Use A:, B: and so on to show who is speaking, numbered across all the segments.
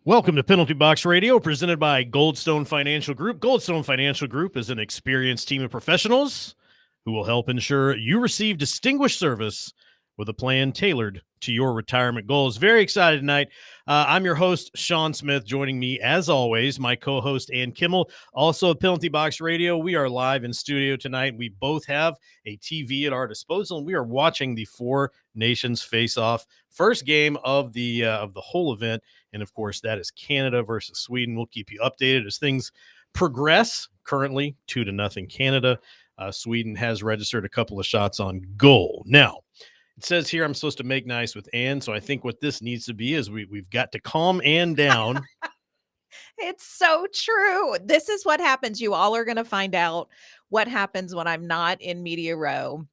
A: Welcome to Penalty Box Radio, presented by Goldstone Financial Group. Goldstone Financial Group is an experienced team of professionals who will help ensure you receive distinguished service with a plan tailored to your retirement goals. Very excited tonight. I'm your host, Sean Smith. Joining me, as always, my co-host, Ann Kimmel, also at Penalty Box Radio. We are live in studio tonight. We both have a TV at our disposal, and we are watching the Four Nations face-off. First game of the whole event. And of course, that is Canada versus Sweden. We'll keep you updated as things progress. Currently, 2-0 Canada. Sweden has registered a couple of shots on goal. Now, it says here I'm supposed to make nice with Ann. So I think what this needs to be is we've got to calm Ann down.
B: It's so true. This is what happens. You all are going to find out what happens when I'm not in Media Row.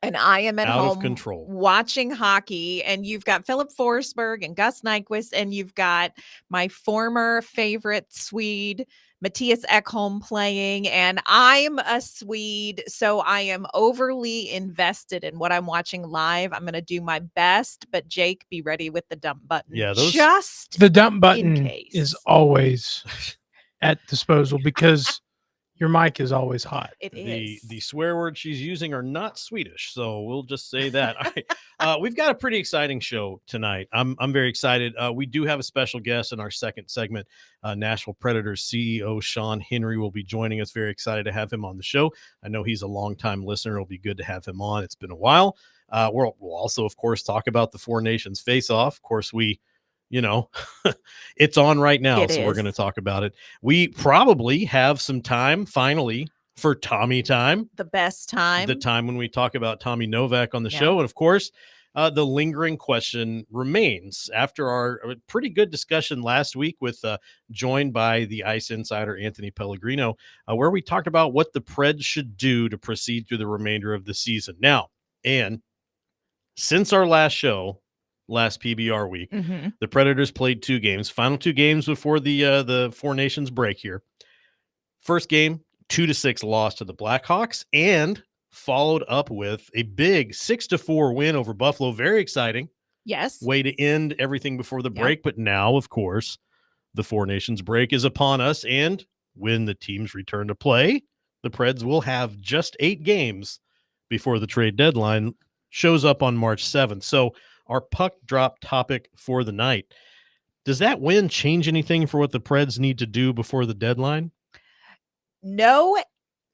B: And I am at
A: Out of
B: home
A: control.
B: watching hockey, and you've got Philip Forsberg and Gus Nyquist, and you've got my former favorite Swede, Matthias Ekholm, playing, and I'm a Swede, so I am overly invested in what I'm watching live. I'm going to do my best, but Jake, be ready with the dump button.
A: Yeah,
B: just
C: the dump
B: in
C: button
B: case.
C: is always at disposal because your mic is always hot.
B: It is.
A: The swear words she's using are not Swedish, so we'll just say that. All right. We've got a pretty exciting show tonight. I'm very excited. We do have a special guest in our second segment. Nashville Predators CEO Sean Henry will be joining us. Very excited to have him on the show. I know he's a longtime listener. It'll be good to have him on. It's been a while. We'll also, of course, talk about the Four Nations face-off. Of course, it's on right now, so we're going to talk about it. We probably have some time finally for Tommy time.
B: The best time.
A: The time when we talk about Tommy Novak on the show. And of course, the lingering question remains after our pretty good discussion last week with joined by the Ice Insider, Anthony Pellegrino, where we talked about what the Preds should do to proceed through the remainder of the season. Now, and since our last show, last PBR week, the Predators played 2 games, final 2 games before the Four Nations break here. First game, 2-6 loss to the Blackhawks, and followed up with a big 6-4 win over Buffalo. Very exciting.
B: Yes.
A: Way to end everything before the break. But now, of course, the Four Nations break is upon us. And when the teams return to play, the Preds will have just 8 games before the trade deadline shows up on March 7th. So our puck drop topic for the night. Does that win change anything for what the Preds need to do before the deadline?
B: No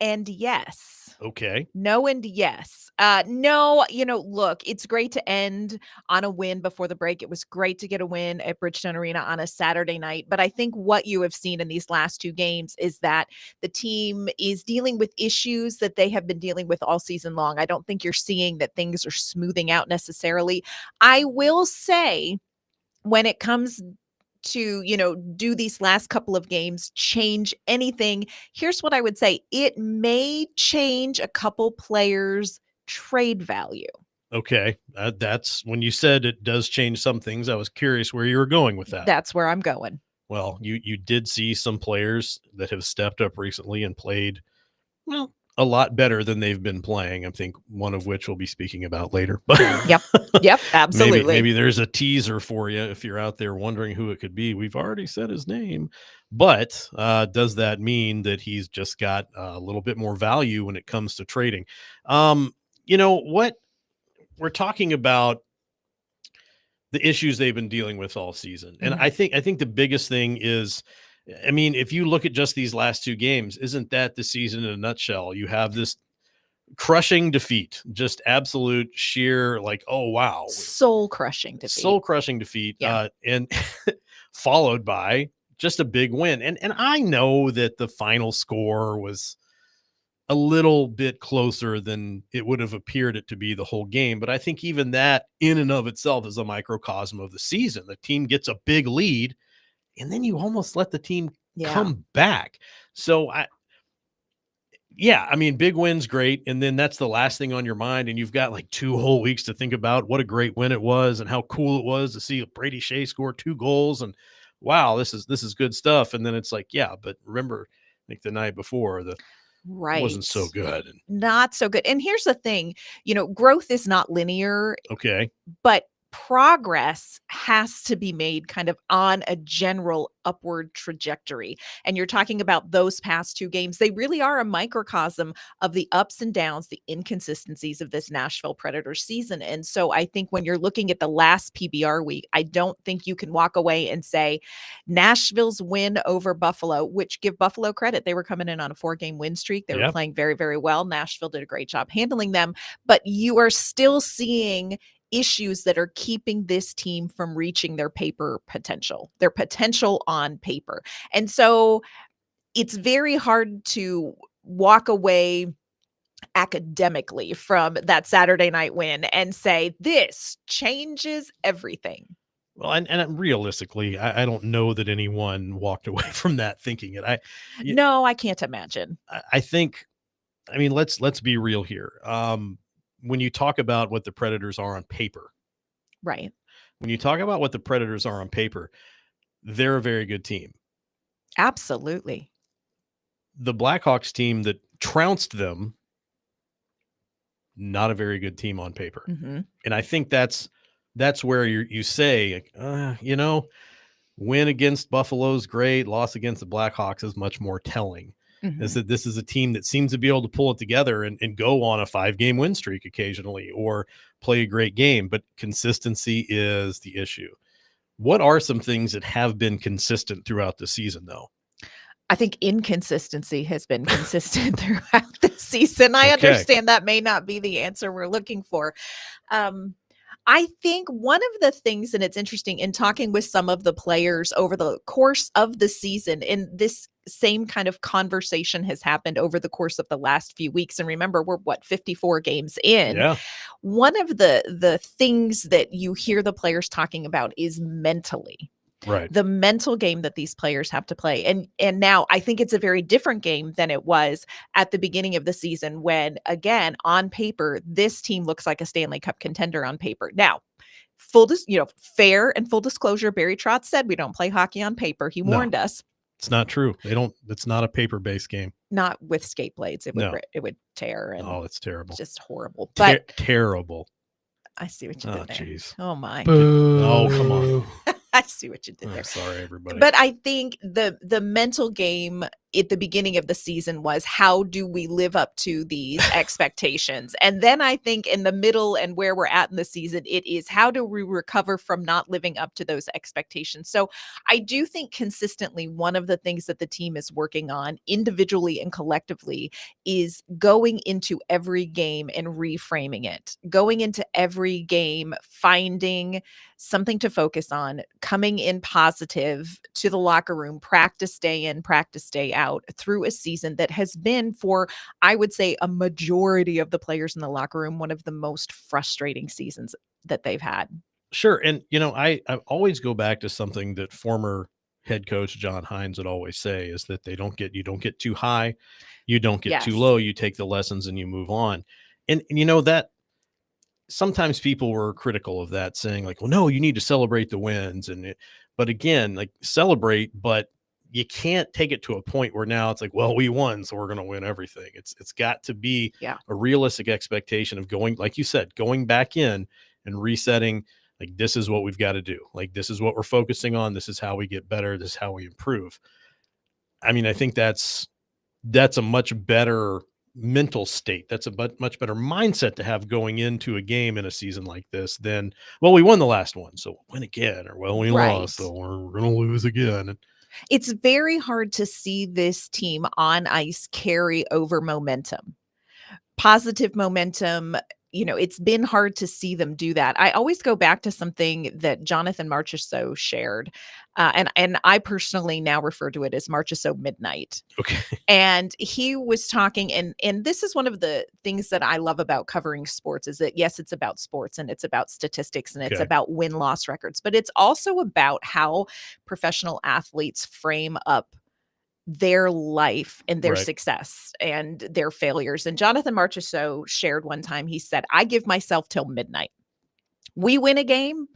B: and yes.
A: Okay.
B: No and yes. No, look, it's great to end on a win before the break. It was great to get a win at Bridgestone Arena on a Saturday night. But I think what you have seen in these last 2 games is that the team is dealing with issues that they have been dealing with all season long. I don't think you're seeing that things are smoothing out necessarily. I will say, when it comes to, do these last couple of games, change anything, here's what I would say. It may change a couple players' trade value.
A: Okay. That's when you said it does change some things. I was curious where you were going with that.
B: That's where I'm going.
A: Well, you did see some players that have stepped up recently and played, well, a lot better than they've been playing. I think one of which we'll be speaking about later. But
B: Yep, absolutely.
A: Maybe there's a teaser for you if you're out there wondering who it could be. We've already said his name, but does that mean that he's just got a little bit more value when it comes to trading? What we're talking about, the issues they've been dealing with all season, and I think the biggest thing is, I mean, if you look at just these last 2 games, isn't that the season in a nutshell? You have this crushing defeat, just absolute sheer, like, oh, wow.
B: Soul crushing
A: defeat. And followed by just a big win. And I know that the final score was a little bit closer than it would have appeared it to be the whole game. But I think even that in and of itself is a microcosm of the season. The team gets a big lead, and then you almost let the team come back. So I mean, big win's great. And then that's the last thing on your mind. And you've got like 2 whole weeks to think about what a great win it was and how cool it was to see Brady Shea score 2 goals. And wow, this is good stuff. And then it's like, but remember, I think the night before it wasn't so good.
B: Not so good. And here's the thing, growth is not linear.
A: Okay.
B: But progress has to be made kind of on a general upward trajectory. And you're talking about those past two games. They really are a microcosm of the ups and downs, the inconsistencies of this Nashville Predators season. And so I think when you're looking at the last PBR week, I don't think you can walk away and say Nashville's win over Buffalo, which give Buffalo credit. They were coming in on a 4-game win streak. They were
A: Yep.
B: playing very, very well. Nashville did a great job handling them, but you are still seeing issues that are keeping this team from reaching their potential on paper. And so it's very hard to walk away academically from that Saturday night win and say, this changes everything.
A: Well, and realistically, I don't know that anyone walked away from that thinking it. Yeah.
B: No, I can't imagine.
A: I think, I mean, let's be real here. When you talk about what the Predators are on paper,
B: Right.
A: when you talk about what the Predators are on paper, they're a very good team.
B: Absolutely.
A: The Blackhawks team that trounced them, not a very good team on paper.
B: Mm-hmm.
A: And I think that's where you say, win against Buffalo's great, loss against the Blackhawks is much more telling.
B: Mm-hmm.
A: Is that this is a team that seems to be able to pull it together and go on a 5-game win streak occasionally or play a great game, but consistency is the issue. What are some things that have been consistent throughout the season, though?
B: I think inconsistency has been consistent throughout the season. I
A: Okay.
B: understand that may not be the answer we're looking for. I think one of the things, and it's interesting in talking with some of the players over the course of the season, and this same kind of conversation has happened over the course of the last few weeks. And remember, we're 54 games in.
A: Yeah.
B: One of the things that you hear the players talking about is mentally.
A: Right.
B: The mental game that these players have to play. And now I think it's a very different game than it was at the beginning of the season when, again, on paper, this team looks like a Stanley Cup contender on paper. Now, fair and full disclosure, Barry Trotz said we don't play hockey on paper. He warned us.
A: It's not true. It's not a paper-based game.
B: Not with skate blades. It would tear. And
A: oh, it's terrible.
B: Just horrible. But
A: terrible.
B: I see what you did there.
A: Geez.
B: Oh my.
C: Boo.
A: Oh, come on.
B: I see what you did there.
A: Sorry, everybody.
B: But I think the mental game at the beginning of the season was, how do we live up to these expectations? And then I think in the middle and where we're at in the season, it is, how do we recover from not living up to those expectations? So I do think consistently one of the things that the team is working on individually and collectively is going into every game and reframing it, going into every game, finding something to focus on, coming in positive to the locker room, practice day in, practice day out, through a season that has been, for, I would say, a majority of the players in the locker room, one of the most frustrating seasons that they've had.
A: Sure. And, I always go back to something that former head coach John Hines would always say, is that you don't get too high, you don't get too low, you take the lessons and you move on. And that sometimes people were critical of that, saying like, well, no, you need to celebrate the wins. But again, like, celebrate, but you can't take it to a point where now it's like, well, we won, so we're going to win everything. It's got to be a realistic expectation of going, like you said, going back in and resetting. Like, this is what we've got to do. Like, this is what we're focusing on. This is how we get better. This is how we improve. I mean, I think that's a much better mental state. That's a much better mindset to have going into a game in a season like this than, well, we won the last one, so we'll win again, or, well, we lost, so we're going to lose again.
B: It's very hard to see this team on ice carry over momentum, positive momentum. It's been hard to see them do that. I always go back to something that Jonathan Marchessault shared, and I personally now refer to it as Marchessault Midnight.
A: Okay.
B: And he was talking, and this is one of the things that I love about covering sports, is that, yes, it's about sports and it's about statistics and it's about win-loss records, but it's also about how professional athletes frame up their life and their success and their failures. And Jonathan Marchessault shared one time, he said, I give myself till midnight. We win a game,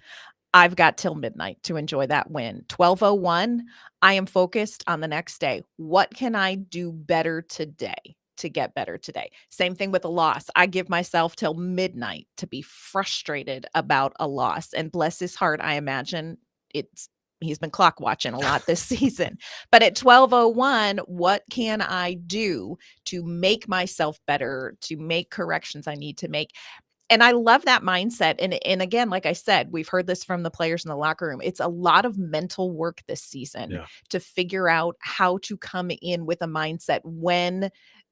B: I've got till midnight to enjoy that win. 12:01, I am focused on the next day. What can I do better today to get better today. Same thing with a loss. I give myself till midnight to be frustrated about a loss. And bless his heart, I imagine he's been clock watching a lot this season. But at 12:01, what can I do to make myself better, to make corrections I need to make? And I love that mindset. And again, like I said, we've heard this from the players in the locker room. It's a lot of mental work this season
A: Yeah.
B: to figure out how to come in with a mindset when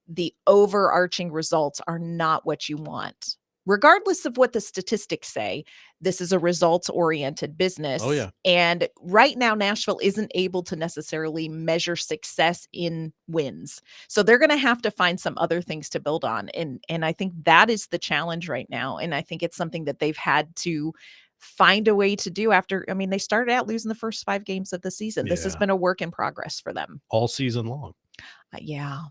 B: the overarching results are not what you want. Regardless of what the statistics say, this is a results-oriented business.
A: Oh, yeah.
B: And right now, Nashville isn't able to necessarily measure success in wins. So they're going to have to find some other things to build on. And I think that is the challenge right now. And I think it's something that they've had to find a way to do after. I mean, they started out losing the first 5 games of the season. This has
A: Yeah.
B: been a work in progress for them.
A: All season long.
B: Yeah.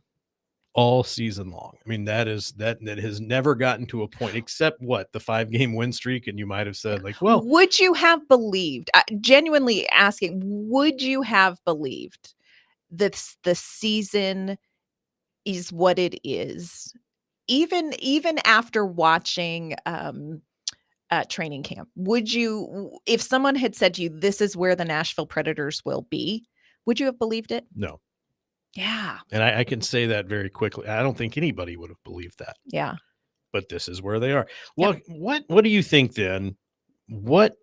A: All season long. I mean, that has never gotten to a point except what, the 5-game win streak, and you might have said like, well,
B: Would you have believed, genuinely asking, would you have believed that the season is what it is? Even after watching training camp, if someone had said to you, this is where the Nashville Predators will be, would you have believed it?
A: no.
B: Yeah.
A: And I can say that very quickly. I don't think anybody would have believed that,
B: Yeah.
A: but this is where they are.
B: Yep.
A: Well, what do you think then? What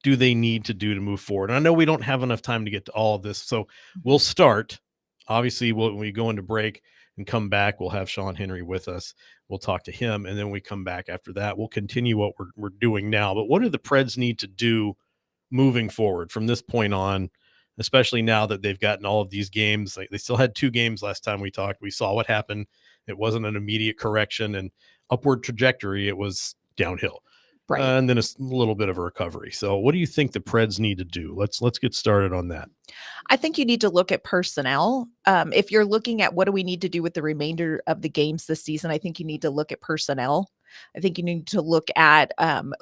A: do they need to do to move forward? And I know we don't have enough time to get to all of this, so we'll start. Obviously, when we go into break and come back, we'll have Sean Henry with us. We'll talk to him, and then when we come back after that, we'll continue what we're doing now. But what do the Preds need to do moving forward from this point on, especially now that they've gotten all of these games? Like, they still had 2 games last time we talked. We saw what happened. It wasn't an immediate correction and upward trajectory. It was downhill.
B: Right.
A: And then a little bit of a recovery. So what do you think the Preds need to do? Let's get started on that.
B: I think you need to look at personnel. If you're looking at what do we need to do with the remainder of the games this season, I think you need to look at personnel. I think you need to look at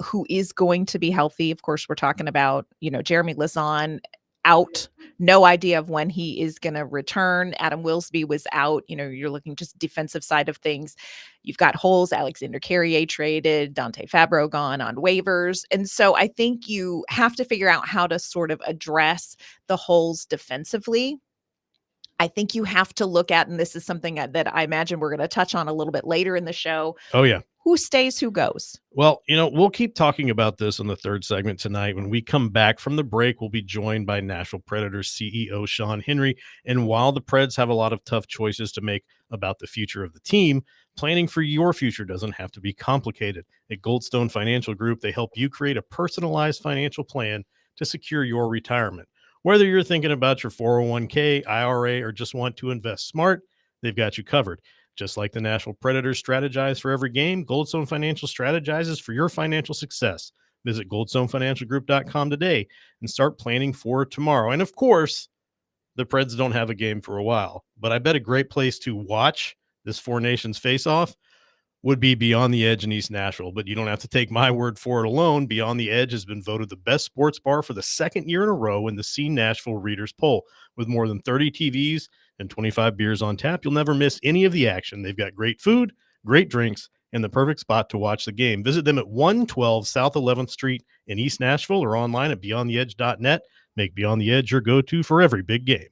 B: who is going to be healthy. Of course, we're talking about, Jeremy Lauzon out. No idea of when he is going to return. Adam Wilsby was out. You're looking just defensive side of things. You've got holes. Alexander Carrier traded, Dante Fabro gone on waivers. And so I think you have to figure out how to sort of address the holes defensively. I think you have to look at, and this is something that I imagine we're going to touch on a little bit later in the show,
A: Oh, yeah.
B: who stays, who goes.
A: Well, we'll keep talking about this in the third segment tonight. When we come back from the break, we'll be joined by Nashville Predators CEO Sean Henry. And while the Preds have a lot of tough choices to make about the future of the team, planning for your future doesn't have to be complicated. At Goldstone Financial Group, they help you create a personalized financial plan to secure your retirement. Whether you're thinking about your 401k, IRA, or just want to invest smart, they've got you covered. Just like the Nashville Predators strategize for every game, Goldstone Financial strategizes for your financial success. Visit goldstonefinancialgroup.com today and start planning for tomorrow. And of course, the Preds don't have a game for a while, but I bet a great place to watch this Four Nations face-off would be Beyond the Edge in East Nashville. But you don't have to take my word for it alone. Beyond the Edge has been voted the best sports bar for the 2nd year in a row in the See Nashville Readers Poll. With more than 30 TVs and 25 beers on tap, you'll never miss any of the action. They've got great food, great drinks, and the perfect spot to watch the game. Visit them at 112 South 11th Street in East Nashville or online at beyondtheedge.net. Make Beyond the Edge your go-to for every big game.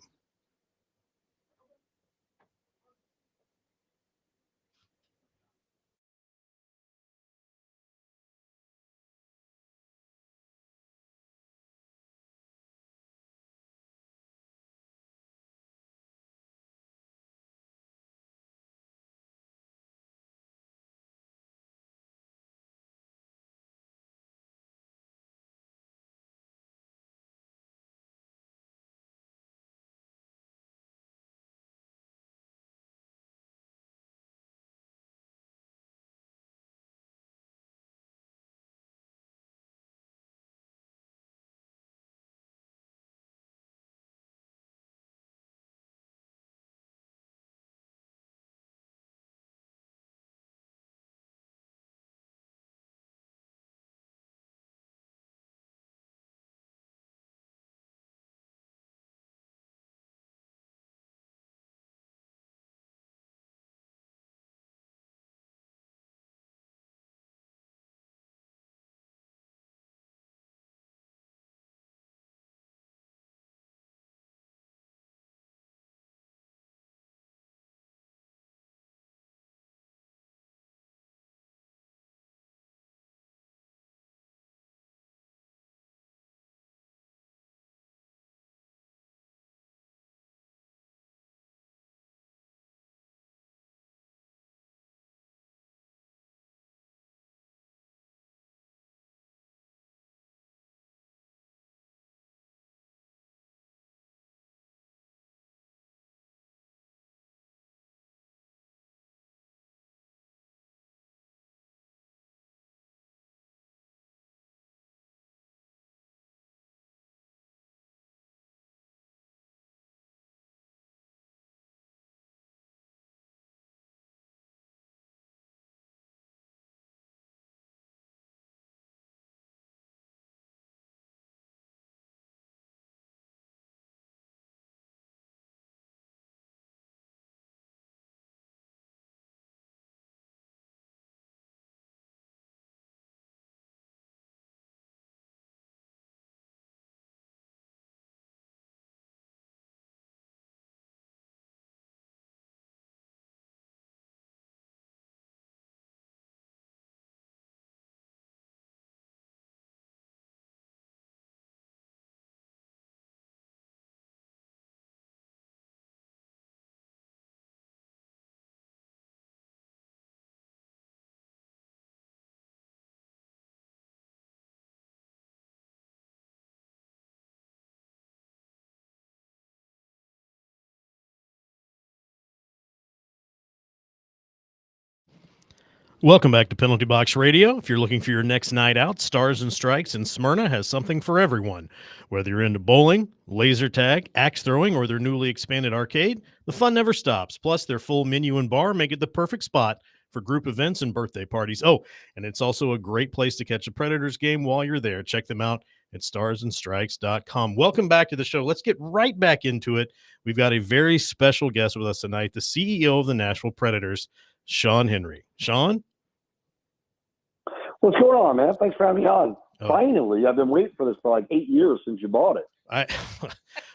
A: Welcome back to Penalty Box Radio. If you're looking for your next night out, Stars and Strikes in Smyrna has something for everyone. Whether you're into bowling, laser tag, axe throwing, or their newly expanded arcade, the fun never stops. Plus, their full menu and bar make it the perfect spot for group events and birthday parties. Oh, and it's also a great place to catch a Predators game while you're there. Check them out at starsandstrikes.com. Welcome back to the show. Let's get right back into it. We've got a very special guest with us tonight, the CEO of the Nashville Predators, Sean Henry. Sean?
D: What's going on, man? Thanks for having me on.
A: Oh.
D: Finally, I've been waiting for this for like 8 years since you bought it.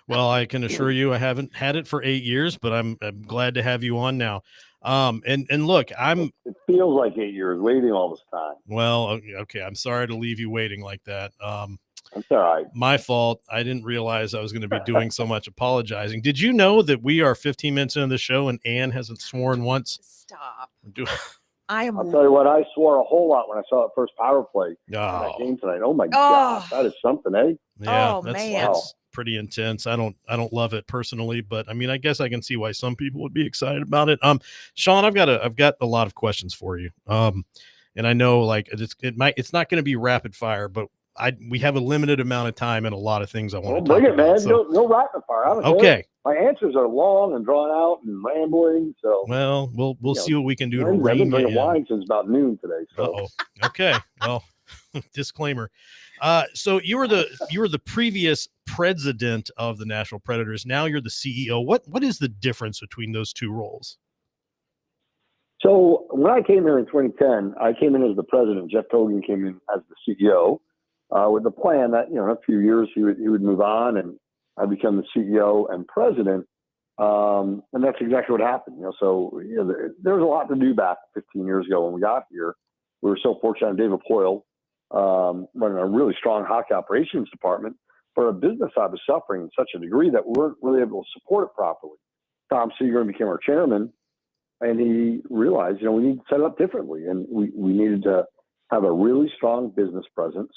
A: Well, I can assure you I haven't had it for 8 years, but I'm glad to have you on now. And look,
D: It feels like 8 years waiting all this time.
A: well, okay. I'm sorry to leave you waiting like that.
D: That's all right.
A: My fault. I didn't realize I was going to be doing so much apologizing. Did you know that we are 15 minutes into the show and Ann hasn't sworn once?
B: Stop.
A: Do-
B: I am.
D: I'll tell you what, I swore a whole lot when I saw that first power play in that
A: Oh,
D: game tonight. Oh my gosh, that is something, eh?
A: yeah,
B: Oh,
A: that's
B: man.
A: that's pretty intense. I don't love it personally, but I mean, I guess I can see why some people would be excited about it. Sean, I've got a lot of questions for you. And I know like it's not going to be rapid fire, but we have a limited amount of time and a lot of things I want
D: Well,
A: to talk
D: bring it,
A: about.
D: man.
A: So,
D: No rapid fire. I don't care.
A: okay.
D: My answers are long and drawn out and rambling. So
A: Well, we'll
D: You know,
A: see what we can do to
D: I've been
A: rein you
D: drinking
A: in.
D: wine since about noon today. So
A: Uh-oh. Okay. Well, disclaimer. So you were the previous president of the Nashville Predators. Now you're the CEO. What is the difference between those two roles?
D: So when I came here in 2010, I came in as the president. Jeff Togan came in as the CEO with the plan that, in a few years he would move on and I'd become the CEO and president. And that's exactly what happened. So there was a lot to do back 15 years ago when we got here. We were so fortunate. David Poyle running a really strong hockey operations department, but our business side was suffering in such a degree that we weren't really able to support it properly. Tom Seagram became our chairman, and he realized, we need to set it up differently. And we needed to have a really strong business presence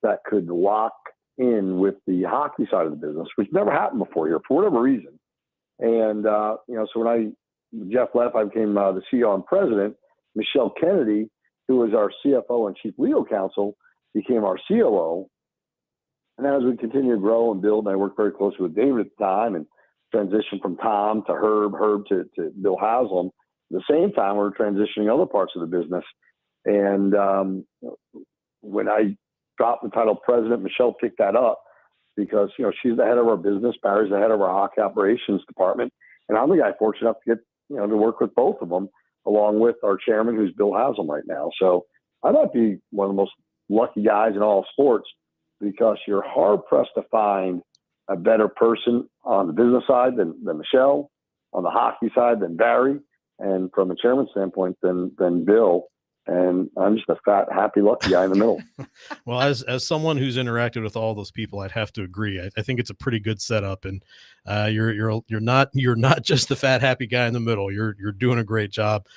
D: that could lock in with the hockey side of the business, which never happened before here for whatever reason. And, so when Jeff left, I became the CEO and president. Michelle Kennedy, who was our CFO and chief legal counsel, became our COO. And as we continue to grow and build, and I worked very closely with David at the time and transitioned from Tom to Herb to Bill Haslam. At the same time, we were transitioning other parts of the business. And when I dropped the title president, Michelle picked that up because, she's the head of our business. Barry's the head of our hockey operations department. And I'm the guy fortunate enough to get, to work with both of them, along with our chairman, who's Bill Haslam right now. So I might be one of the most lucky guys in all sports because you're hard pressed to find a better person on the business side than Michelle, on the hockey side than Barry, and from a chairman standpoint than Bill. And I'm just a fat, happy, lucky guy in the middle.
A: Well, as someone who's interacted with all those people, I'd have to agree. I think it's a pretty good setup, and you're not just the fat, happy guy in the middle. You're doing a great job.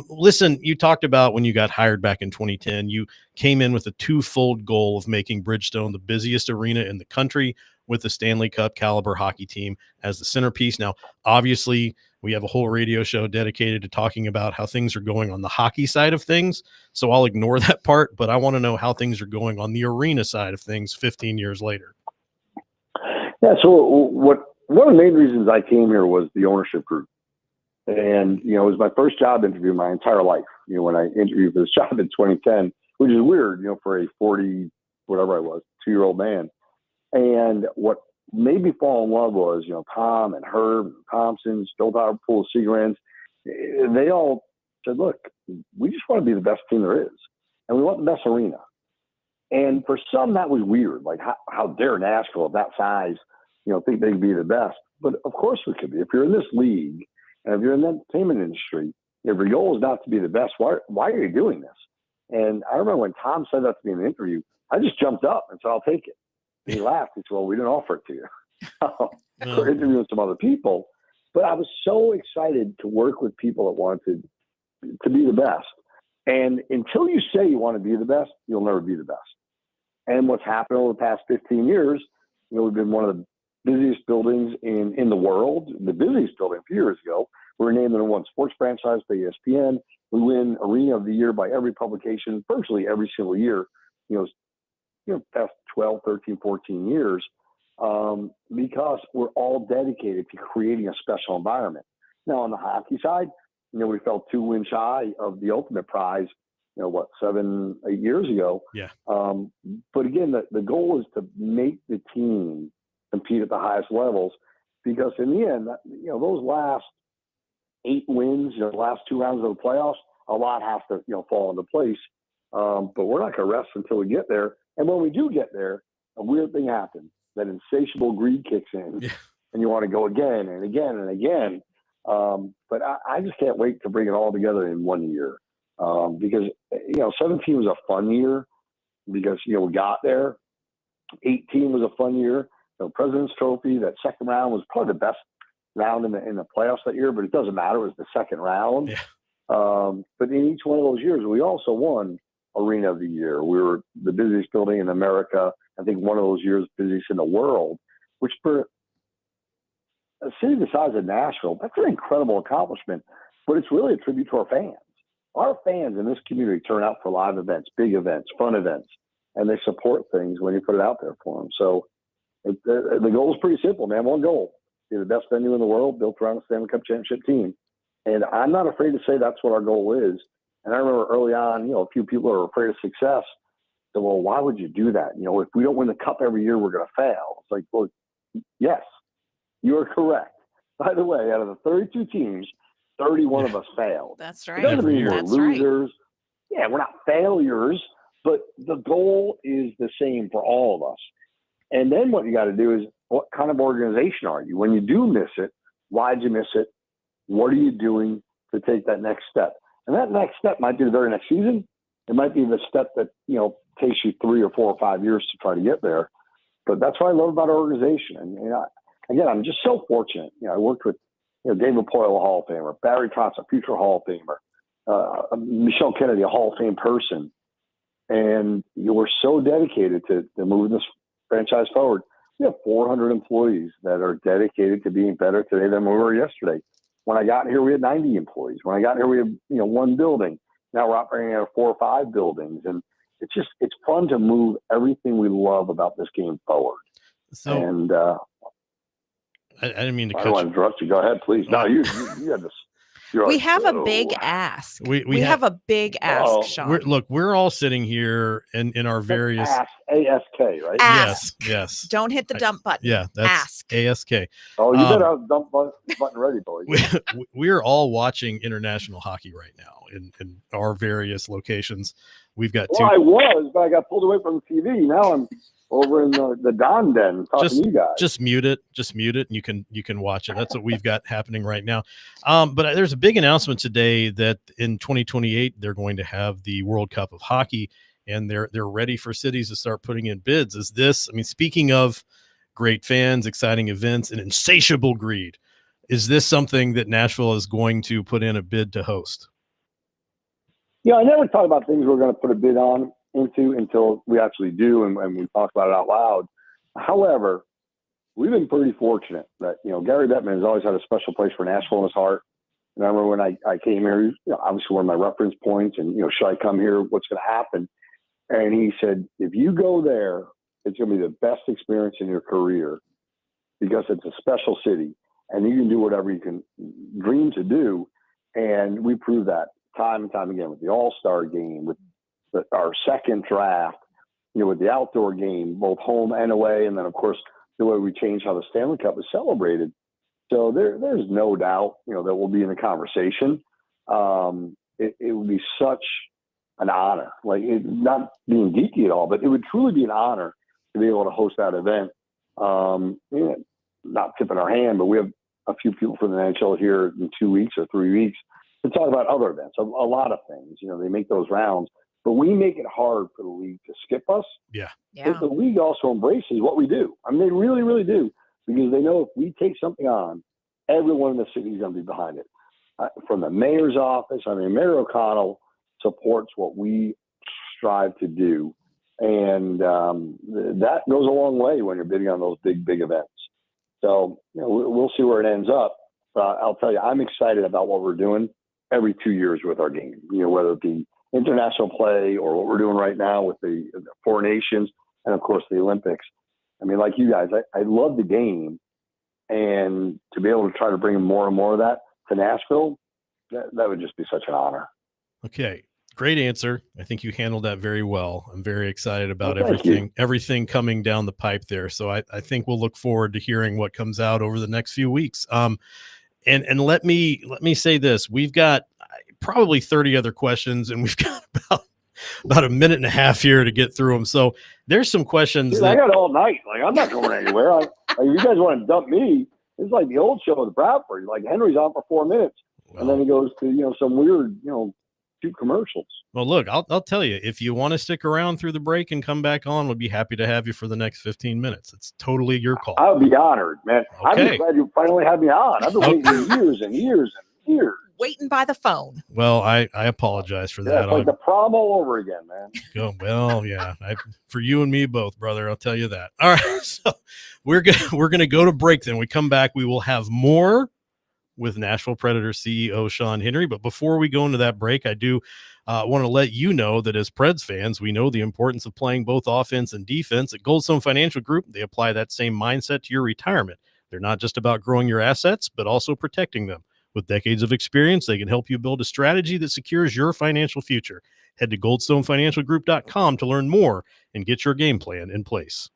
A: Listen, you talked about when you got hired back in 2010, you came in with a twofold goal of making Bridgestone the busiest arena in the country with the Stanley Cup caliber hockey team as the centerpiece. Now, obviously, we have a whole radio show dedicated to talking about how things are going on the hockey side of things. So I'll ignore that part, but I want to know how things are going on the arena side of things 15 years later.
D: Yeah. So one of the main reasons I came here was the ownership group. And, it was my first job interview my entire life. When I interviewed for this job in 2010, which is weird, for a 40, whatever I was, 2-year-old man. And what made me fall in love was, Tom and Herb, and Thompson's, Bill Poole, Seagrams. They all said, look, we just want to be the best team there is. And we want the best arena. And for some, that was weird. Like, how dare Nashville of that size, think they could be the best. But of course we could be. If you're in this league and if you're in the entertainment industry, if your goal is not to be the best, why are you doing this? And I remember when Tom said that to me in the interview, I just jumped up and said, I'll take it. He laughed. He said, well, we didn't offer it to you. We're interviewing some other people. But I was so excited to work with people that wanted to be the best. And until you say you want to be the best, you'll never be the best. And what's happened over the past 15 years, we've been one of the busiest buildings in the world, the busiest building a few years ago. We were named the #1 sports franchise by ESPN. We win Arena of the Year by every publication, virtually every single year, past 12, 13, 14 years, because we're all dedicated to creating a special environment. Now, on the hockey side, we fell 2 wins shy of the ultimate prize, 7, 8 years ago.
A: Yeah.
D: But again, the goal is to make the team compete at the highest levels, because in the end, those last 8 wins, the last 2 rounds of the playoffs, a lot has to, fall into place. But we're not going to rest until we get there. And when we do get there, a weird thing happens. That insatiable greed kicks in, and you want to go again and again and again. But I just can't wait to bring it all together in 1 year, because 17 was a fun year because we got there. 18 was a fun year. President's Trophy, that second round was probably the best round in the playoffs that year, but it doesn't matter. It was the second round.
A: Yeah.
D: But in each one of those years, we also won Arena of the Year. We were the busiest building in America. I think one of those years, busiest in the world, which for a city the size of Nashville, that's an incredible accomplishment. But it's really a tribute to our fans. Our fans in this community turn out for live events, big events, fun events, and they support things when you put it out there for them. So the goal is pretty simple, man. One goal: be the best venue in the world, built around a Stanley Cup championship team. And I'm not afraid to say that's what our goal is. And I remember early on, a few people are afraid of success. So, well, why would you do that? If we don't win the cup every year, we're going to fail. It's like, well, yes, you are correct. By the way, out of the 32 teams, 31 of us failed.
B: That's
D: It
B: right.
D: doesn't mean we're
B: That's right.
D: losers. Yeah, we're not failures, but the goal is the same for all of us. And then what you got to do is, what kind of organization are you? When you do miss it, why'd you miss it? What are you doing to take that next step? And that next step might be the very next season. It might be the step that, takes you 3 or 4 or 5 years to try to get there. But that's what I love about our organization. And again, I'm just so fortunate. I worked with David Poile, a Hall of Famer, Barry Trotz, a future Hall of Famer, Michelle Kennedy, a Hall of Fame person. And we're so dedicated to moving this franchise forward. We have 400 employees that are dedicated to being better today than we were yesterday. When I got here, we had 90 employees. When I got here, we had 1 building. Now we're operating out of 4 or 5 buildings, and it's fun to move everything we love about this game forward.
A: So,
D: and
A: I didn't mean to
D: I
A: cut
D: don't want
A: you.
D: to interrupt you. Go ahead, please. No, you had this.
B: We have a big ask.
A: We
B: have a big ask,
D: Oh,
B: Sean.
A: We're all sitting here in our various.
D: ASK, right?
B: Ask.
A: Yes.
B: Don't hit the dump button.
A: Yeah, that's
B: Ask.
A: ASK.
D: Oh, you better have the dump button ready, boys.
A: We're all watching international hockey right now in our various locations. We've got
D: Well, I was, but I got pulled away from the TV. Now I'm over in the Don Den talking to you guys.
A: Just mute it, and you can watch it. That's what we've got happening right now. But there's a big announcement today that in 2028 they're going to have the World Cup of Hockey, and they're ready for cities to start putting in bids. Is this? I mean, speaking of great fans, exciting events, and insatiable greed, is this something that Nashville is going to put in a bid to host?
D: I never thought about things we're going to put a bid into until we actually do, and we talk about it out loud. However, we've been pretty fortunate that, Gary Bettman has always had a special place for Nashville in his heart. And I remember when I came here, obviously one of my reference points and, should I come here? What's going to happen? And he said, if you go there, it's going to be the best experience in your career because it's a special city and you can do whatever you can dream to do. And we proved that time and time again with the All-Star game, with our second draft, with the outdoor game, both home and away. And then, of course, the way we changed how the Stanley Cup is celebrated. So there's no doubt, that we'll be in the conversation. It would be such an honor, not being geeky at all, but it would truly be an honor to be able to host that event. Not tipping our hand, but we have a few people from the NHL here in 2 weeks or 3 weeks to talk about other events, a lot of things. They make those rounds, but we make it hard for the league to skip us.
A: Yeah.
D: But the league also embraces what we do. I mean, they really, really do, because they know if we take something on, everyone in the city is going to be behind it. From the mayor's office, Mayor O'Connell supports what we strive to do. And that goes a long way when you're bidding on those big, big events. So, we'll see where it ends up. I'll tell you, I'm excited about what we're doing. every 2 years with our game, whether it be international play or what we're doing right now with the Four Nations and, of course, the Olympics. I mean, like you guys, I love the game. And to be able to try to bring more and more of that to Nashville, that would just be such an honor.
A: Okay. Great answer. I think you handled that very well. I'm very excited about
D: Well, thank you.
A: everything coming down the pipe there. So I think we'll look forward to hearing what comes out over the next few weeks. And let me say this: we've got probably 30 other questions, and we've got about a minute and a half here to get through them. So there's some questions.
D: Dude, I got all night. Like, I'm not going anywhere. If you guys want to dump me, it's like the old show with Bradford. Like, Henry's on for 4 minutes, and then he goes to some weird 2 commercials.
A: Well, look, I'll tell you, if you want to stick around through the break and come back on, we'll be happy to have you for the next 15 minutes. It's totally your call.
D: I would be honored, man. I'm
A: Okay.
D: just glad you finally had me on. I've been waiting for years and years and years.
B: Waiting by the phone.
A: Well, I apologize for
D: Yeah,
A: that.
D: it's like the prom all over again, man.
A: Well, yeah, for you and me both, brother. I'll tell you that. All right, so we're gonna go to break. Then we come back. We will have more with Nashville Predators CEO Sean Henry. But before we go into that break, I do want to let you know that as Preds fans, we know the importance of playing both offense and defense. At Goldstone Financial Group, they apply that same mindset to your retirement. They're not just about growing your assets, but also protecting them. With decades of experience, they can help you build a strategy that secures your financial future. Head to goldstonefinancialgroup.com to learn more and get your game plan in place.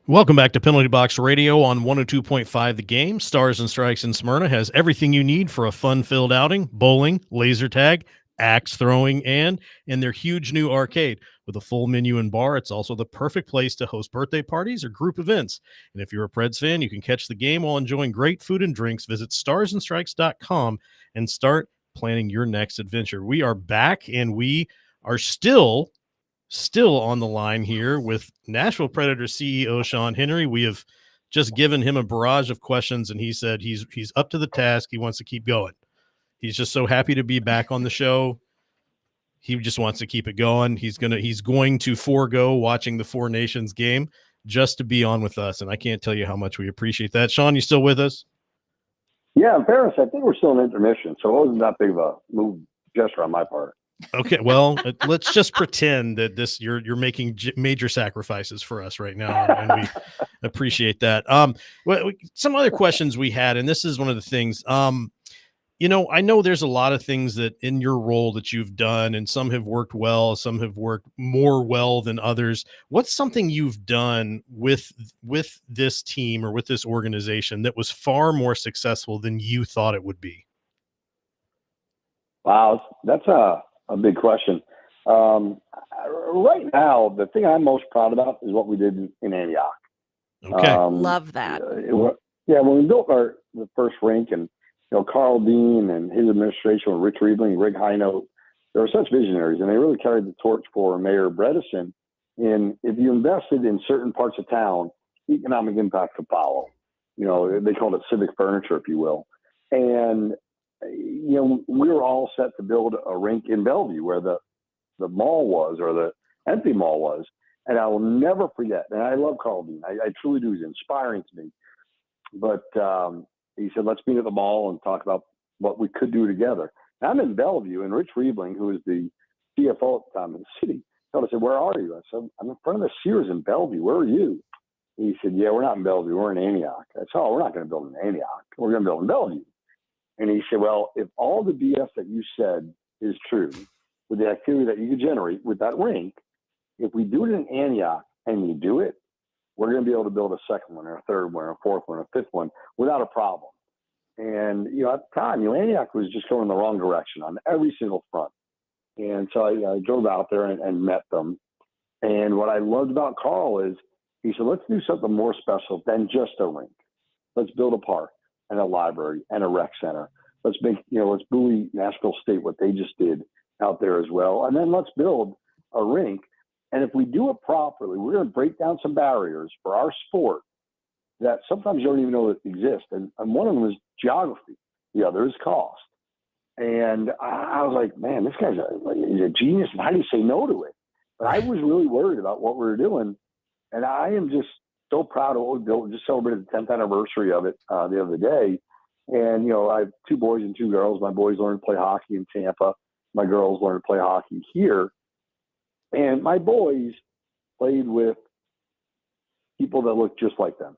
A: Welcome back to Penalty Box Radio on 102.5 The Game. Stars and Strikes in Smyrna has everything you need for a fun-filled outing: bowling, laser tag, axe throwing, and in their huge new arcade. With a full menu and bar, it's also the perfect place to host birthday parties or group events. And if you're a Preds fan, you can catch the game while enjoying great food and drinks. Visit starsandstrikes.com and start planning your next adventure. We are back, and we are still on the line here with Nashville Predators CEO Sean Henry. We have just given him a barrage of questions, and he said he's up to the task. He wants to keep going. He's just so happy to be back on the show. He just wants to keep it going. He's going to forego watching the Four Nations game just to be on with us, and I can't tell you how much we appreciate that. Sean, you still with us?
D: Yeah, in fairness, I think we're still in intermission, so it wasn't that big of a move gesture on my part.
A: Okay, well, let's just pretend that you're making major sacrifices for us right now, and we appreciate that. Some other questions we had, and this is one of the things. I know there's a lot of things that in your role that you've done, and some have worked well, some have worked more well than others. What's something you've done with this team or with this organization that was far more successful than you thought it would be?
D: Wow, that's a big question. Right now, the thing I'm most proud about is what we did in Antioch.
A: Okay.
B: Love that.
D: When we built the first rink, and Carl Dean and his administration with Rich Riebling, Rick Hinote, they were such visionaries, and they really carried the torch for Mayor Bredesen. And if you invested in certain parts of town, economic impact would follow. They called it civic furniture, if you will. And we were all set to build a rink in Bellevue where the mall was, or the empty mall was. And I will never forget. And I love Carl Dean. I truly do. He's inspiring to me. But he said, let's meet at the mall and talk about what we could do together. And I'm in Bellevue, and Rich Riebling, who was the CFO at the time of the city, told us, I said, where are you? I said, I'm in front of the Sears in Bellevue. Where are you? He said, yeah, we're not in Bellevue. We're in Antioch. I said, oh, we're not going to build in Antioch. We're going to build in Bellevue. And he said, well, if all the BS that you said is true, with the activity that you could generate with that rink, if we do it in Antioch and you do it, we're going to be able to build a second one or a third one or a fourth one or a fifth one without a problem. And, at the time, Antioch was just going in the wrong direction on every single front. And so I drove out there and met them. And what I loved about Carl is he said, let's do something more special than just a rink. Let's build a park and a library and a rec center. Let's make, let's buoy Nashville State, what they just did out there as well. And then let's build a rink. And if we do it properly, we're going to break down some barriers for our sport that sometimes you don't even know that exist. And one of them is geography. The other is cost. And I was like, man, this guy's he's a genius. And how do you say no to it? But I was really worried about what we were doing. And I am just so proud of what we built. We just celebrated the 10th anniversary of it the other day. And, I have 2 boys and 2 girls. My boys learned to play hockey in Tampa. My girls learned to play hockey here. And my boys played with people that looked just like them.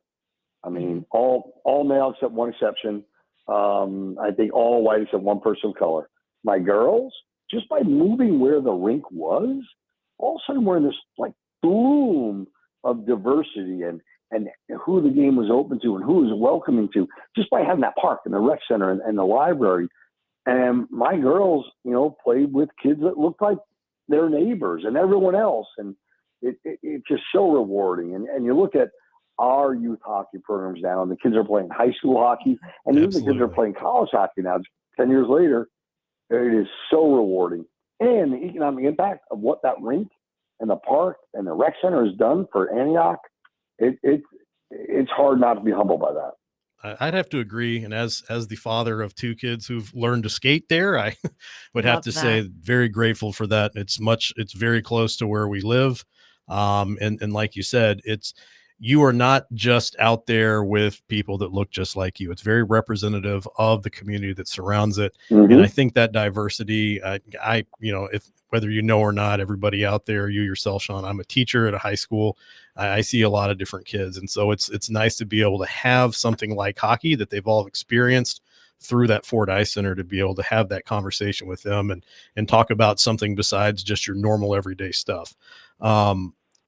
D: I mean, all male except one exception. I think all white except one person of color. My girls, just by moving where the rink was, all of a sudden we're in this boom of diversity and who the game was open to and who it was welcoming to, just by having that park and the rec center and the library. And my girls, played with kids that looked like their neighbors and everyone else. And it's just so rewarding. And you look at our youth hockey programs now, and the kids are playing high school hockey, and even the kids are playing college hockey now, 10 years later. It is so rewarding. And the economic impact of what that rink and the park and the rec center has done for Antioch, it's hard not to be humbled by that.
A: I'd have to agree. And as the father of 2 kids who've learned to skate there, I would have to say very grateful for that. It's very close to where we live. And like you said, you are not just out there with people that look just like you. It's very representative of the community that surrounds it. Mm-hmm. And I think that diversity, if whether you know or not, everybody out there, you yourself, Sean, I'm a teacher at a high school. I see a lot of different kids. And so it's nice to be able to have something like hockey that they've all experienced through that Fordyce Center, to be able to have that conversation with them and talk about something besides just your normal everyday stuff.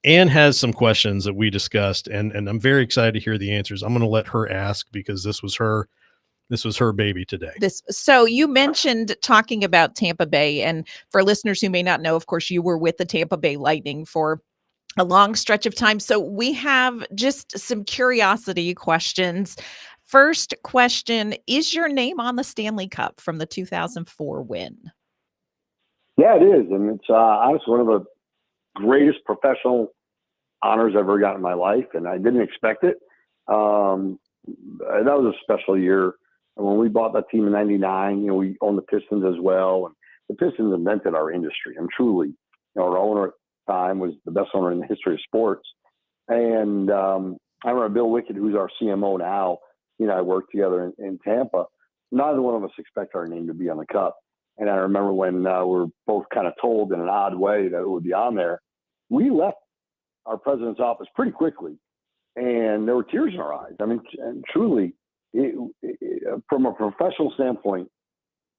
A: Anne has some questions that we discussed, and I'm very excited to hear the answers. I'm going to let her ask because this was her baby today.
B: So you mentioned talking about Tampa Bay, and for listeners who may not know, of course, you were with the Tampa Bay Lightning for a long stretch of time. So we have just some curiosity questions. First question, is your name on the Stanley Cup from the 2004 win?
D: Yeah, it is. And it's honestly one of the greatest professional honors I've ever gotten in my life. And I didn't expect it. That was a special year. And when we bought that team in '99, we owned the Pistons as well. And the Pistons invented our industry. And truly, our owner at the time was the best owner in the history of sports. And I remember Bill Wickett, who's our CMO now, he and I worked together in Tampa. Neither one of us expected our name to be on the cup. And I remember when we were both kind of told in an odd way that it would be on there, we left our president's office pretty quickly. And there were tears in our eyes. I mean, and truly, from a professional standpoint,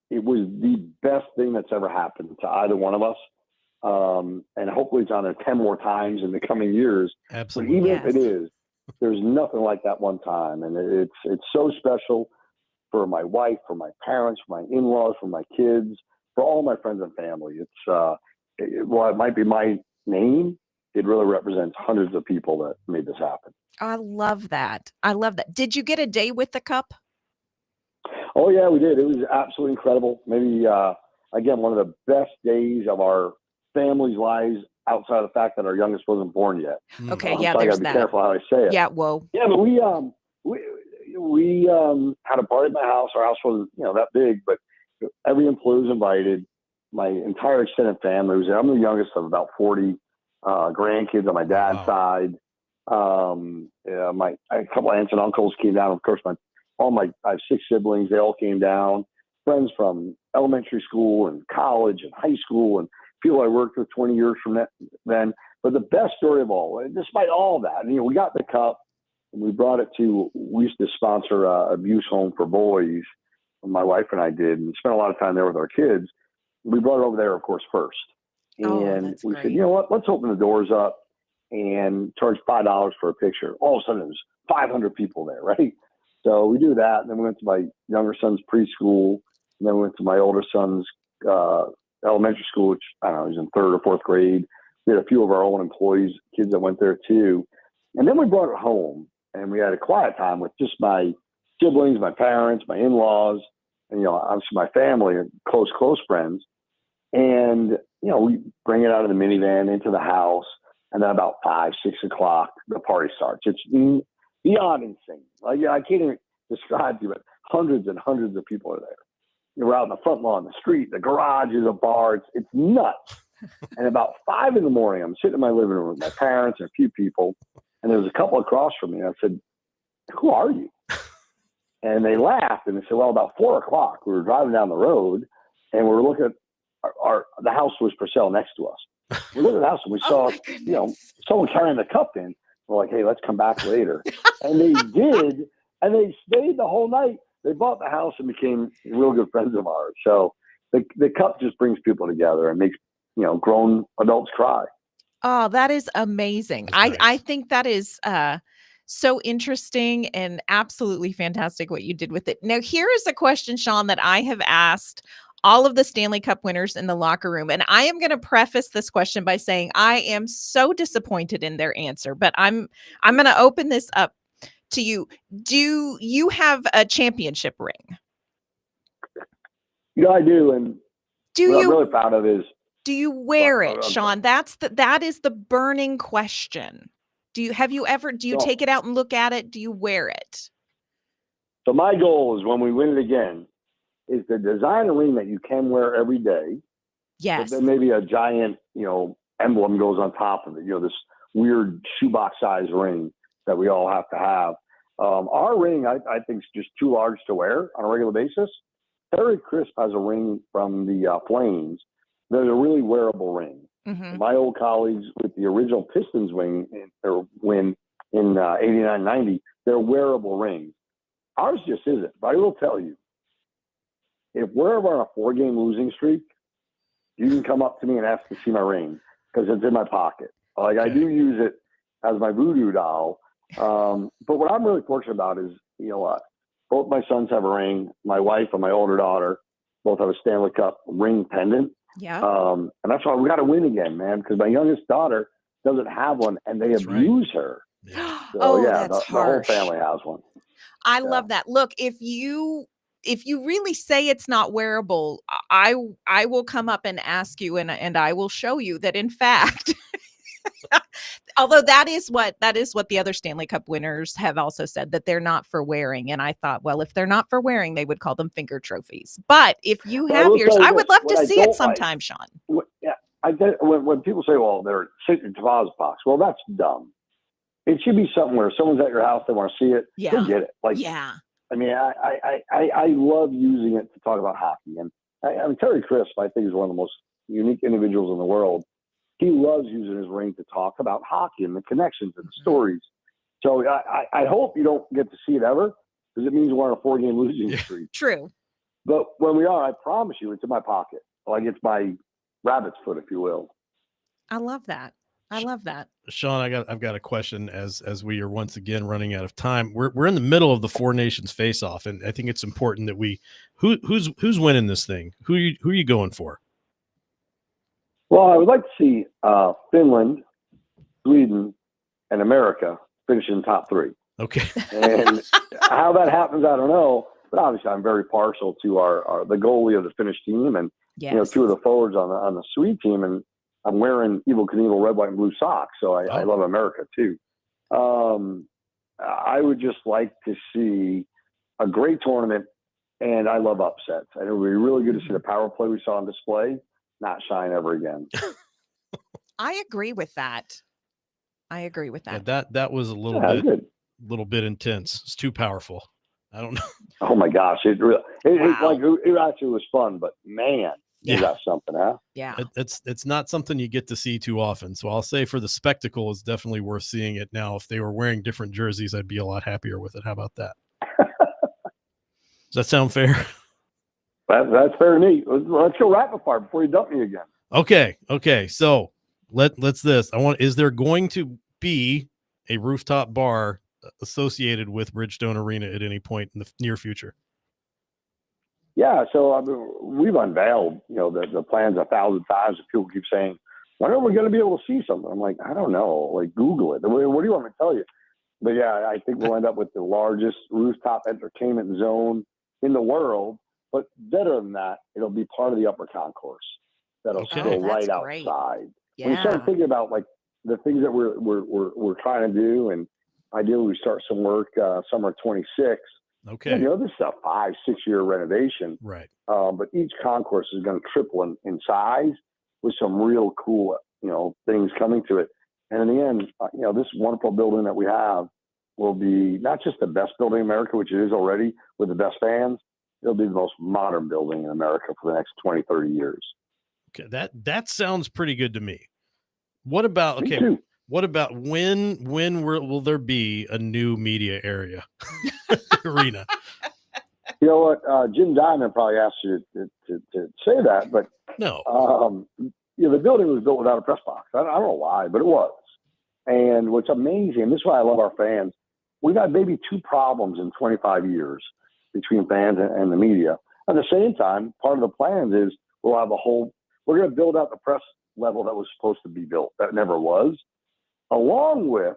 D: it was the best thing that's ever happened to either one of us. And hopefully it's on there 10 more times in the coming years.
A: Absolutely.
D: But even if it is, there's nothing like that one time. And it's so special for my wife, for my parents, for my in-laws, for my kids, for all my friends and family. While it might be my name, it really represents hundreds of people that made this happen.
B: I love that. I love that. Did you get a day with the cup?
D: Oh yeah, we did. It was absolutely incredible. Maybe, again, one of the best days of our family's lives outside of the fact that our youngest wasn't born yet.
B: Okay.
D: So
B: Yeah.
D: I got
B: There's
D: to be
B: that.
D: careful how I say it.
B: Yeah. Whoa.
D: Yeah, but we had a party at my house. Our house wasn't, that big, but every employee was invited. My entire extended family was there. I'm the youngest of about 40 grandkids on my dad's side. A couple of aunts and uncles came down. Of course, I have 6 siblings. They all came down. Friends from elementary school and college and high school and people I worked with 20 years from then. But the best story of all, despite all that, we got the cup and we brought it we used to sponsor abuse home for boys. My wife and I did, and spent a lot of time there with our kids. We brought it over there, of course, first. And
B: that's
D: we
B: great.
D: said, you know what, let's open the doors up and charge $5 for a picture. All of a sudden, it was 500 people there, right? So we do that. And then we went to my younger son's preschool. And then we went to my older son's elementary school, which I don't know, he was in 3rd or 4th grade. We had a few of our own employees, kids that went there too. And then we brought it home and we had a quiet time with just my siblings, my parents, my in-laws, and, obviously my family and close friends. And, we bring it out of the minivan into the house. And then about 5, 6 o'clock, the party starts. It's beyond insane. Like, I can't even describe to you, but hundreds and hundreds of people are there. We're out in the front lawn, the street, the garage is a bar. It's nuts. And about 5 in the morning, I'm sitting in my living room with my parents and a few people. And there was a couple across from me. And I said, "Who are you?" And they laughed. And they said, "Well, about 4 o'clock, we were driving down the road and we were looking at the house was for sale next to us. We looked at the house and we saw, someone carrying the cup in. We're like, hey, let's come back later." And they did. And they stayed the whole night. They bought the house and became real good friends of ours. So the cup just brings people together and makes, grown adults cry.
B: Oh, that is amazing.
A: That's
B: I
A: nice.
B: think that is so interesting and absolutely fantastic what you did with it. Now, here is a question, Sean, that I have asked all of the Stanley Cup winners in the locker room. And I am going to preface this question by saying I am so disappointed in their answer, but I'm going to open this up to you. Do you have a championship ring?
D: I do. And
B: Do
D: what I'm
B: you
D: really proud of is,
B: do you wear
D: Well,
B: it,
D: I'm
B: Sean? That is the burning question. Do you
D: No.
B: take it out and look at it? Do you wear it?
D: so my goal is when we win it again, is to design a ring that you can wear every day.
B: Yes.
D: But then maybe a giant, emblem goes on top of it, this weird shoebox size ring that we all have to have. Our ring, I think, is just too large to wear on a regular basis. Terry Crisp has a ring from the Flames. There's a really wearable ring.
B: Mhm.
D: My old colleagues with the original Pistons win in 89-90, they're wearable rings. Ours just isn't. But I will tell you, if we're ever on a 4-game losing streak, you can come up to me and ask to see my ring because it's in my pocket. Like, I do use it as my voodoo doll. But what I'm really fortunate about is, both my sons have a ring. My wife and my older daughter both have a Stanley Cup ring pendant.
B: Yeah.
D: And that's why we got to win again, man, because my youngest daughter doesn't have one and they
A: That's right.
D: abuse her.
A: Yeah.
D: So,
B: Oh,
D: yeah,
B: that's
D: the whole
B: harsh.
D: family has one.
B: I love that. Look, if you really say it's not wearable, I will come up and ask you and I will show you that in fact Although that is what the other Stanley Cup winners have also said, that they're not for wearing. And I thought, well, if they're not for wearing, they would call them finger trophies. But if you
D: But I
B: have
D: will
B: yours,
D: tell you
B: I would
D: this,
B: love
D: what
B: to
D: I
B: see
D: don't
B: it
D: like-
B: sometime, Sean.
D: Yeah, when people say, "Well, they're sacred deposit box," well, that's dumb. It should be something where someone's at your house, they want to see it,
B: Yeah.
D: go get it. Like,
B: Yeah.
D: I mean, I love using it to talk about hockey, and I mean, Terry Crisp, I think, is one of the most unique individuals in the world. He loves using his ring to talk about hockey and the connections and the stories. So I hope you don't get to see it ever, because it means we're on a 4-game losing streak.
B: True.
D: But when we are, I promise you, it's in my pocket. Like, it's my rabbit's foot, if you will.
B: I love that. I love that.
A: Sean, I've got a question as we are once again running out of time. We're in the middle of the Four Nations face-off, and I think it's important that who's winning this thing? Who are you going for?
D: Well, I would like to see Finland, Sweden, and America finish in top 3.
A: Okay.
D: And how that happens, I don't know. But obviously, I'm very partial to the goalie of the Finnish team, and
B: Yes.
D: 2 of the forwards on the Swede team, and I'm wearing Evel Knievel red, white, and blue socks, so I love America too. I would just like to see a great tournament, and I love upsets. And it would be really good to see the power play we saw on display not shine ever again.
B: I agree with that.
A: Yeah, that was a little
D: Yeah,
A: bit
D: good.
A: intense. It's too powerful. I don't know.
D: Oh my gosh, it
B: Wow.
D: actually was fun, but man, you
A: Yeah.
D: got something, huh?
B: Yeah.
A: It's not something you get to see too often. So I'll say for the spectacle, it's definitely worth seeing it. Now, if they were wearing different jerseys, I'd be a lot happier with it. How about that? Does that sound fair?
D: That's fair to me. Let's go rapid fire before you dump me again.
A: Okay. So let's this. Is there going to be a rooftop bar associated with Bridgestone Arena at any point in the near future?
D: Yeah, so I mean, we've unveiled, the plans 1,000 times, and people keep saying, "When are we going to be able to see something?" I'm like, I don't know. Like, Google it. What do you want me to tell you? But yeah, I think we'll end up with the largest rooftop entertainment zone in the world. But better than that, it'll be part of the upper concourse. That'll
A: Okay.
D: go
B: Oh, that's
D: right
B: great.
D: outside. When you start
B: Yeah.
D: thinking about like the things that we're trying to do, and ideally we start some work summer 26.
A: Okay.
D: This is a 5-6 year renovation.
A: Right.
D: But each concourse is going to triple in size with some real cool, things coming to it. And in the end, this wonderful building that we have will be not just the best building in America, which it is already with the best fans. It'll be the most modern building in America for the next 20, 30 years.
A: Okay. That sounds pretty good to me. What about,
D: Me
A: okay.
D: too.
A: What about when will there be a new media area arena?
D: You know what? Jim Diamond probably asked you to say that, but
A: No.
D: the building was built without a press box. I don't know why, but it was. And what's amazing, and this is why I love our fans, we've had maybe 2 problems in 25 years between fans and the media. At the same time, part of the plans is we're going to build out the press level that was supposed to be built, that never was, along with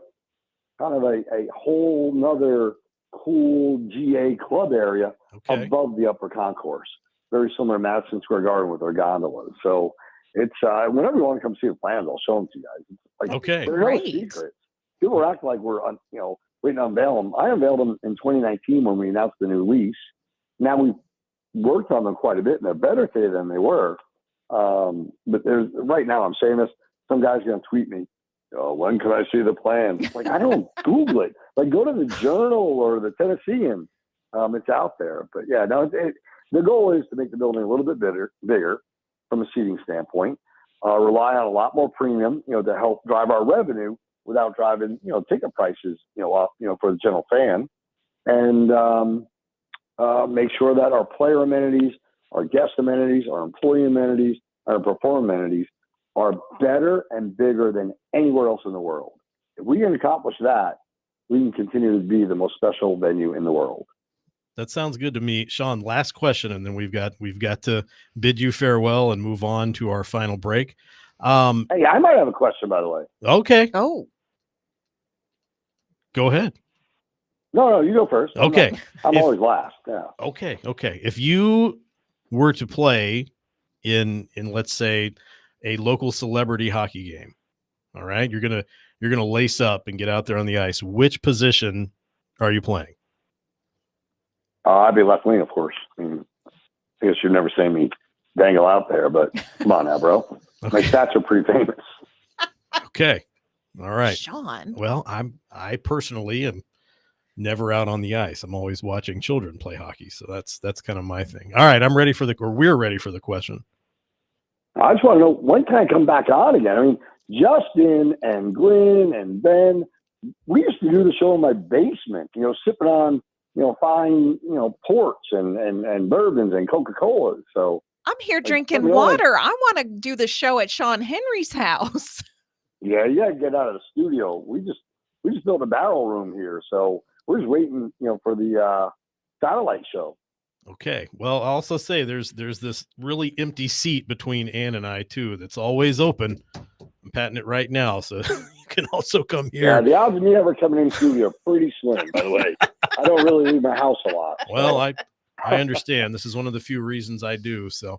D: kind of a whole nother cool GA club area
A: Okay.
D: above the upper concourse, very similar to Madison Square Garden with our gondolas. So it's whenever you want to come see the plans, I'll show them to you guys. It's like,
A: Okay.
D: they're no
B: Great.
D: secrets. People are acting like we're waiting to unveil them. I unveiled them in 2019 when we announced the new lease. Now we've worked on them quite a bit, and they're better today than they were. But right now, I'm saying this. Some guy's going to tweet me, when can I see the plans? Like, I don't Google it. Like, go to the Journal or the Tennessean. It's out there. But yeah, no. The goal is to make the building a little bit bigger from a seating standpoint. Rely on a lot more premium, to help drive our revenue without driving, ticket prices, up, for the general fan, and make sure that our player amenities, our guest amenities, our employee amenities, our performer amenities are better and bigger than anywhere else in the world. If we can accomplish that, we can continue to be the most special venue in the world.
A: That sounds good to me. Sean, last question, and then we've got to bid you farewell and move on to our final break.
D: Hey, I might have a question, by the way.
A: Okay.
B: Oh,
A: Go ahead.
D: No, you go first.
A: Okay.
D: I'm
A: If-
D: always last. Yeah.
A: Okay. If you were to play in let's say a local celebrity hockey game, all right, you're you're going to lace up and get out there on the ice, which position are you playing?
D: I'd be left wing, of course. I mean, I guess you'd never say me dangle out there, but come on now, bro. My
A: Okay.
D: stats are pretty famous.
A: Okay. All right.
B: Sean.
A: Well, I personally am never out on the ice. I'm always watching children play hockey. So that's kind of my thing. All right. We're ready for the question.
D: I just want to know, when can I come back on again? I mean, Justin and Glenn and Ben, we used to do the show in my basement, sipping on, fine, ports and bourbons and Coca-Cola. So
B: I'm here
D: put
B: drinking
D: me on.
B: water. I want to do the show at Sean Henry's house.
D: yeah, you gotta get out of the studio. We just built a barrel room here, so we're just waiting, for the satellite show.
A: Okay. Well, I'll also say there's this really empty seat between Ann and I too. That's always open. I'm patting it right now. So you can also come
D: Yeah,
A: here.
D: the odds of me ever coming in the studio are pretty slim, by the way. I don't really leave my house a lot.
A: Well,
D: so.
A: I understand. This is one of the few reasons I do. So,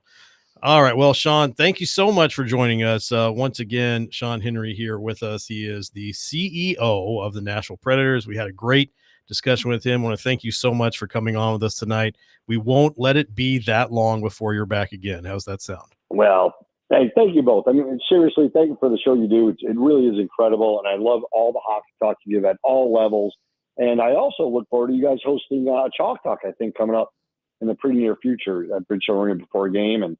A: all right. Well, Sean, thank you so much for joining us. Once again, Sean Henry here with us. He is the CEO of the Nashville Predators. We had a great discussion with him. I want to thank you so much for coming on with us tonight. We won't let it be that long before you're back again. How's that sound?
D: Well, thank you both. I mean, seriously, thank you for the show you do. It really is incredible, and I love all the hockey talk you give at all levels. And I also look forward to you guys hosting Chalk Talk, I think, coming up in the pretty near future at Bridge Arena before a game. And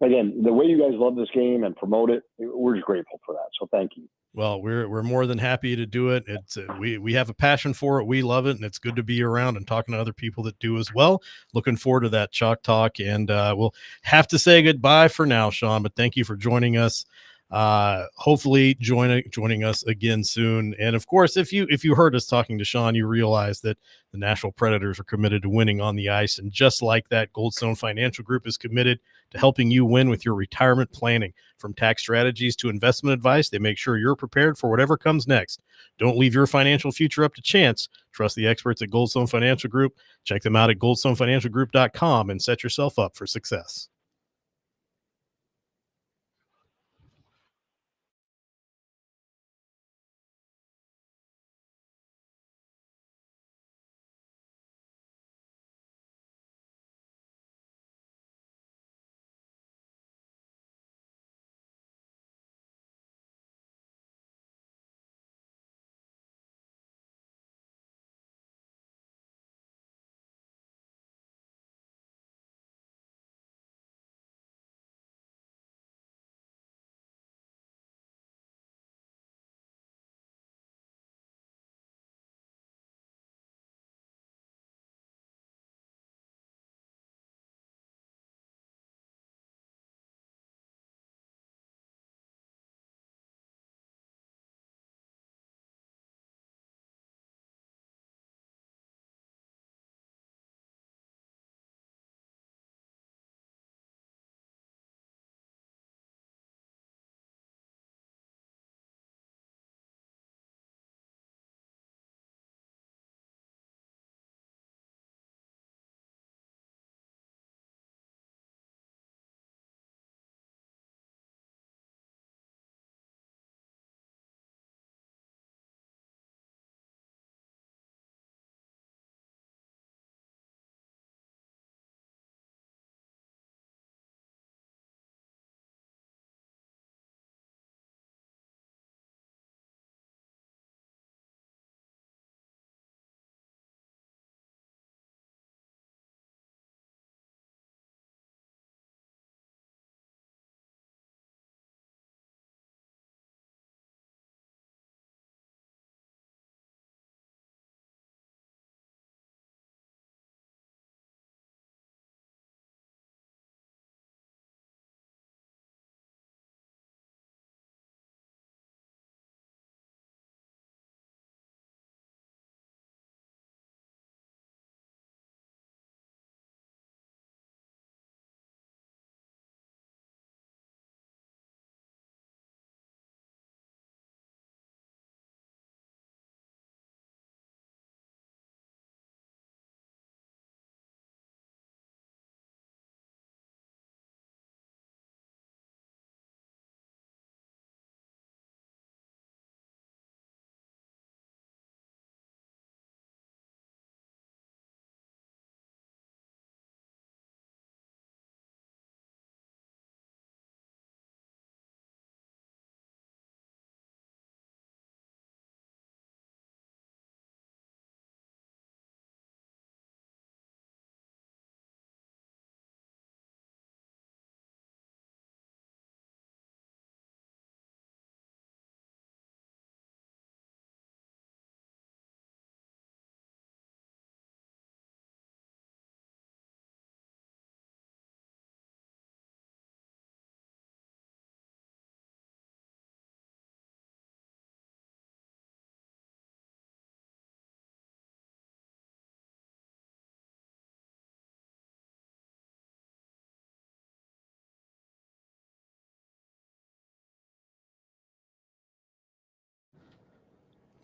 D: again, the way you guys love this game and promote it, we're just grateful for that. So thank you.
A: Well, we're more than happy to do it. It's we have a passion for it. We love it, and it's good to be around and talking to other people that do as well. Looking forward to that Chalk Talk, and we'll have to say goodbye for now, Sean. But thank you for joining us. Hopefully joining us again soon. And of course, if you heard us talking to Sean, you realize that the Nashville Predators are committed to winning on the ice. And just like that, Goldstone Financial Group is committed to helping you win with your retirement planning. From tax strategies to investment advice, they make sure you're prepared for whatever comes next. Don't leave your financial future up to chance. Trust the experts at Goldstone Financial Group. Check them out at goldstonefinancialgroup.com and set yourself up for success.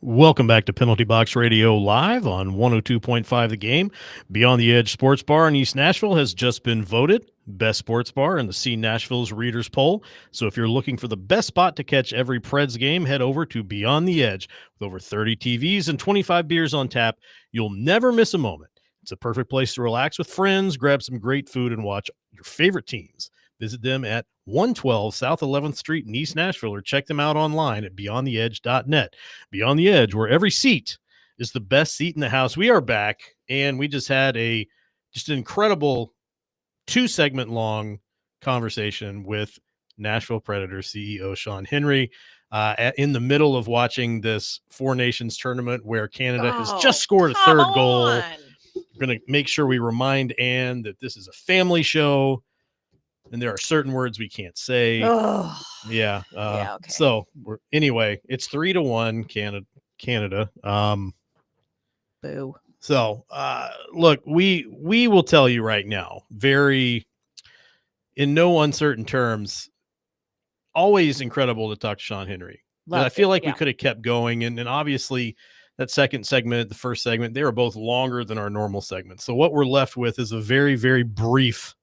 A: Welcome back to Penalty Box Radio live on 102.5 The Game. Beyond the Edge Sports Bar in East Nashville has just been voted best sports bar in the C Nashville's Readers Poll. So if you're looking for the best spot to catch every Preds game, head over to Beyond the Edge. With over 30 TVs and 25 beers on tap, you'll never miss a moment. It's a perfect place to relax with friends, grab some great food, and watch your favorite teams. Visit them at 112 South 11th Street in East Nashville, or check them out online at beyondtheedge.net. Beyond the Edge, where every seat is the best seat in the house. We are back, and we just had an incredible 2-segment long conversation with Nashville Predators CEO Sean Henry in the middle of watching this Four Nations tournament where Canada has just scored a third goal. We're going to make sure we remind Ann that this is a family show, and there are certain words we can't say. Yeah.
B: Okay.
A: So anyway, it's 3-1 Canada.
B: Boo.
A: So look, we will tell you right now, very in no uncertain terms, always incredible to talk to Sean Henry. I feel like we could have kept going, and obviously that second segment, the first segment, they were both longer than our normal segments. So what we're left with is a very, very brief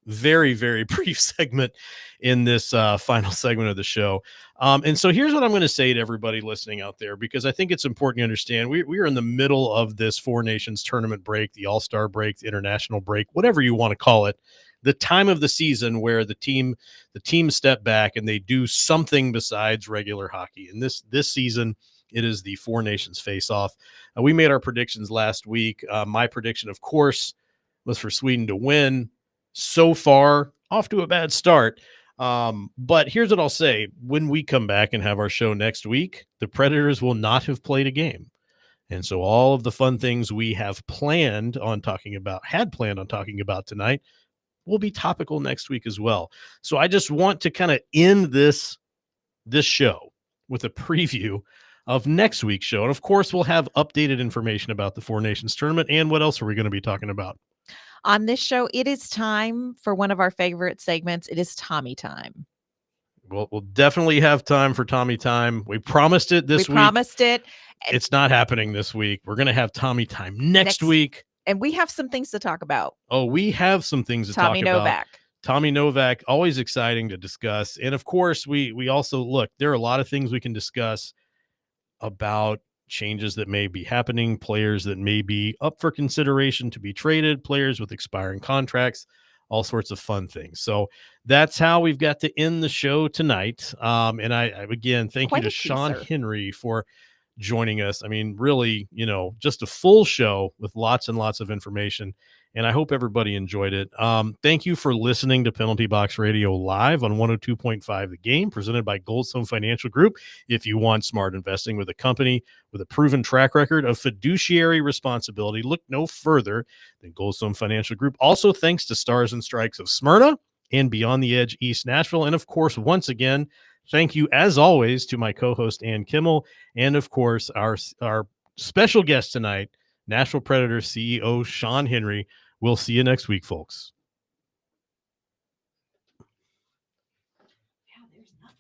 A: segment in this final segment of the show. And so here's what I'm going to say to everybody listening out there, because I think it's important to understand we are in the middle of this Four Nations tournament break, the All-Star break, the international break, whatever you want to call it, the time of the season where the team step back and they do something besides regular hockey. And this season, it is the Four Nations face-off. We made our predictions last week. My prediction, of course, was for Sweden to win. So far, off to a bad start. But here's what I'll say. When we come back and have our show next week, the Predators will not have played a game. And so all of the fun things we have planned on talking about tonight will be topical next week as well. So I just want to kind of end this show with a preview of next week's show. And of course, we'll have updated information about the Four Nations tournament. And what else are we going to be talking about?
B: On this show, it is time for one of our favorite segments. It is Tommy Time.
A: We'll definitely have time for Tommy Time. We promised it this week.
B: We promised it.
A: It's not happening this week. We're going to have Tommy Time next week.
B: And we have some things to talk about.
A: Oh, we have some things to talk about.
B: Novak.
A: Tommy Novak, always exciting to discuss. And of course, we also look, there are a lot of things we can discuss about changes that may be happening, players that may be up for consideration to be traded, players with expiring contracts, all sorts of fun things. So that's how we've got to end the show tonight. And I again, thank you to Sean Henry for joining us. I mean, really, just a full show with lots and lots of information. And I hope everybody enjoyed it. Thank you for listening to Penalty Box Radio live on 102.5 The Game, presented by Goldstone Financial Group. If you want smart investing with a company with a proven track record of fiduciary responsibility, look no further than Goldstone Financial Group. Also, thanks to Stars and Strikes of Smyrna and Beyond the Edge East Nashville. And of course, once again, thank you, as always, to my co-host, Ann Kimmel, and of course, our special guest tonight, Nashville Predators CEO Sean Henry. We'll see you next week, folks.
B: Yeah, there's nothing.